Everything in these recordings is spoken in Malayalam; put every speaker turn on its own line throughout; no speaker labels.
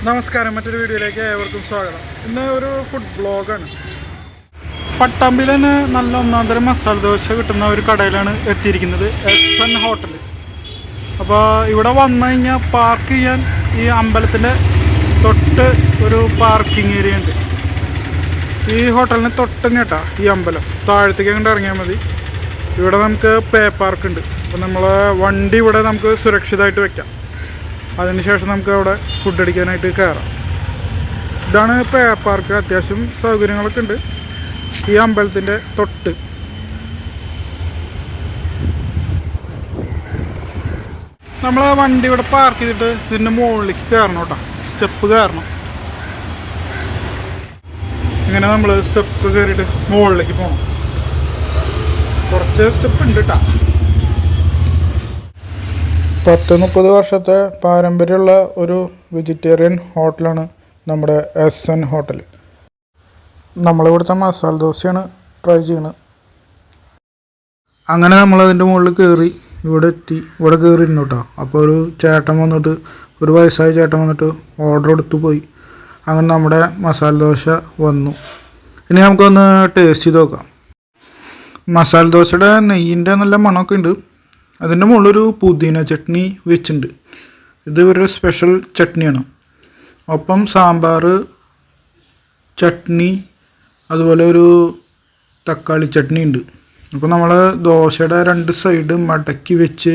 നമസ്കാരം, മറ്റൊരു വീഡിയോയിലേക്ക് ഏവർക്കും സ്വാഗതം. ഇന്ന് ഒരു ഫുഡ് ബ്ലോഗാണ്. പട്ടാമ്പിയിൽ തന്നെ നല്ല ഒന്നാന്തരം മസാല ദോശ കിട്ടുന്ന ഒരു കടയിലാണ് എത്തിയിരിക്കുന്നത്, SN ഹോട്ടൽ. അപ്പോൾ ഇവിടെ വന്നു കഴിഞ്ഞാൽ പാർക്ക് ചെയ്യാൻ ഈ അമ്പലത്തിൻ്റെ തൊട്ട് ഒരു പാർക്കിംഗ് ഏരിയ ഉണ്ട്. ഈ ഹോട്ടലിന് തൊട്ട് തന്നെ കേട്ടോ ഈ അമ്പലം. താഴത്തേക്ക് അങ്ങോട്ട് ഇറങ്ങിയാൽ മതി. ഇവിടെ നമുക്ക് പേ പാർക്ക് ഉണ്ട്. അപ്പോൾ നമ്മളെ വണ്ടി ഇവിടെ നമുക്ക് സുരക്ഷിതമായിട്ട് വെക്കാം. അതിനുശേഷം നമുക്ക് അവിടെ ഫുഡ് അടിക്കാനായിട്ട് കയറാം. ഇതാണ് പേ പാർക്ക്. അത്യാവശ്യം സൗകര്യങ്ങളൊക്കെ ഉണ്ട് ഈ അമ്പലത്തിൻ്റെ തൊട്ട്. നമ്മൾ വണ്ടി ഇവിടെ പാർക്ക് ചെയ്തിട്ട് ഇതിൻ്റെ മുകളിലേക്ക് കയറണം കേട്ടോ. സ്റ്റെപ്പ് കയറണം. ഇങ്ങനെ നമ്മൾ സ്റ്റെപ്പ് കയറിയിട്ട് മുകളിലേക്ക് പോകണം. കുറച്ച് സ്റ്റെപ്പ് ഉണ്ട് കേട്ടോ. 30-30 വർഷത്തെ പാരമ്പര്യമുള്ള ഒരു വെജിറ്റേറിയൻ ഹോട്ടലാണ് നമ്മുടെ SN ഹോട്ടൽ. നമ്മളിവിടുത്തെ മസാല ദോശയാണ് ട്രൈ ചെയ്യുന്നത്. അങ്ങനെ നമ്മളതിൻ്റെ മുകളിൽ കയറി ഇവിടെ എത്തി. ഇവിടെ കയറിയിരുന്നു കേട്ടോ. അപ്പോൾ ഒരു ചേട്ടൻ വന്നിട്ട്, ഒരു വയസ്സായ ചേട്ടൻ വന്നിട്ട് ഓർഡർ എടുത്തു പോയി. അങ്ങനെ നമ്മുടെ മസാല ദോശ വന്നു. ഇനി നമുക്കൊന്ന് ടേസ്റ്റ് ചെയ്ത് നോക്കാം. മസാല ദോശയുടെ നെയ്യിൻ്റെ നല്ല മണമൊക്കെ ഉണ്ട്. അതിൻ്റെ മുകളിലൊരു പുതിന ചട്നി വെച്ചിട്ടുണ്ട്. ഇത് ഒരു സ്പെഷ്യൽ ചട്നിയാണ്. ഒപ്പം സാമ്പാർ, ചട്നി, അതുപോലെ ഒരു തക്കാളി ചട്നി ഉണ്ട്. അപ്പോൾ നമ്മൾ ദോശയുടെ 2 സൈഡ് മടക്കി വെച്ച്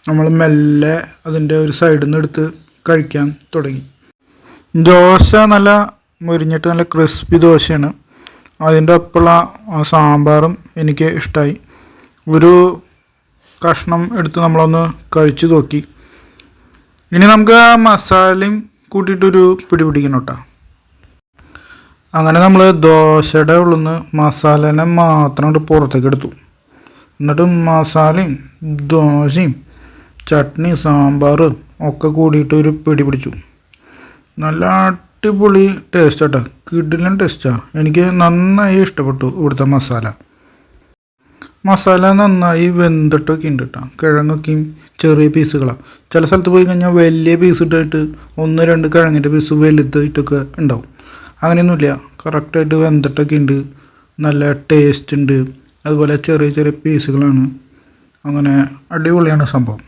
നമ്മൾ മെല്ലെ അതിൻ്റെ ഒരു സൈഡിൽ നിന്ന് എടുത്ത് കഴിക്കാൻ തുടങ്ങി. ദോശ നല്ല മുരിഞ്ഞിട്ട് നല്ല ക്രിസ്പി ദോശയാണ്. അതിൻ്റെ ഒപ്പമുള്ള സാമ്പാറും എനിക്ക് ഇഷ്ടമായി. ഒരു കഷ്ണം എടുത്ത് നമ്മളൊന്ന് കഴിച്ചു നോക്കി. ഇനി നമുക്ക് ആ മസാലയും കൂട്ടിയിട്ടൊരു പിടി പിടിക്കണം കേട്ടോ. അങ്ങനെ നമ്മൾ ദോശയുടെ ഉള്ളിൽ നിന്ന് മസാലേനെ മാത്രം പുറത്തേക്ക് എടുത്തു. എന്നിട്ട് മസാലയും ദോശയും ചട്നി സാമ്പാർ ഒക്കെ കൂടിയിട്ട് ഒരു പിടി പിടിച്ചു. നല്ല അടിപൊളി ടേസ്റ്റ് കേട്ടോ. കിടിലൻ ടേസ്റ്റാണ്. എനിക്ക് നന്നായി ഇഷ്ടപ്പെട്ടു ഇവിടുത്തെ മസാല നന്നായി വെന്തിട്ടൊക്കെ ഉണ്ട് കേട്ടോ. കിഴങ്ങൊക്കെയും ചെറിയ പീസുകളാണ്. ചില സ്ഥലത്ത് പോയി കഴിഞ്ഞാൽ വലിയ പീസ് ഇട്ടിട്ട് 1-2 കിഴങ്ങിൻ്റെ പീസ് വലുതായിട്ടൊക്കെ ഉണ്ടാവും. അങ്ങനെയൊന്നുമില്ല. കറക്റ്റായിട്ട് വെന്തിട്ടൊക്കെ ഉണ്ട്. നല്ല ടേസ്റ്റ് ഉണ്ട്. അതുപോലെ ചെറിയ ചെറിയ പീസുകളാണ്. അങ്ങനെ അടിപൊളിയാണ് സംഭവം.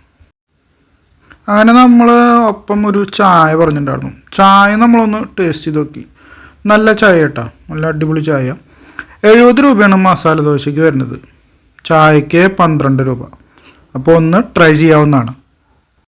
അങ്ങനെ നമ്മൾ ഒപ്പം ഒരു ചായ പറഞ്ഞിട്ടുണ്ടായിരുന്നു. ചായ നമ്മളൊന്ന് ടേസ്റ്റ് ചെയ്ത് നോക്കി. നല്ല ചായ കേട്ടോ. നല്ല അടിപൊളി ചായ. 70 രൂപയാണ് മസാല ദോശയ്ക്ക് വരുന്നത്. ചായക്ക് 12 രൂപ. അപ്പോൾ ഒന്ന് ട്രൈ ചെയ്യാവുന്നതാണ്.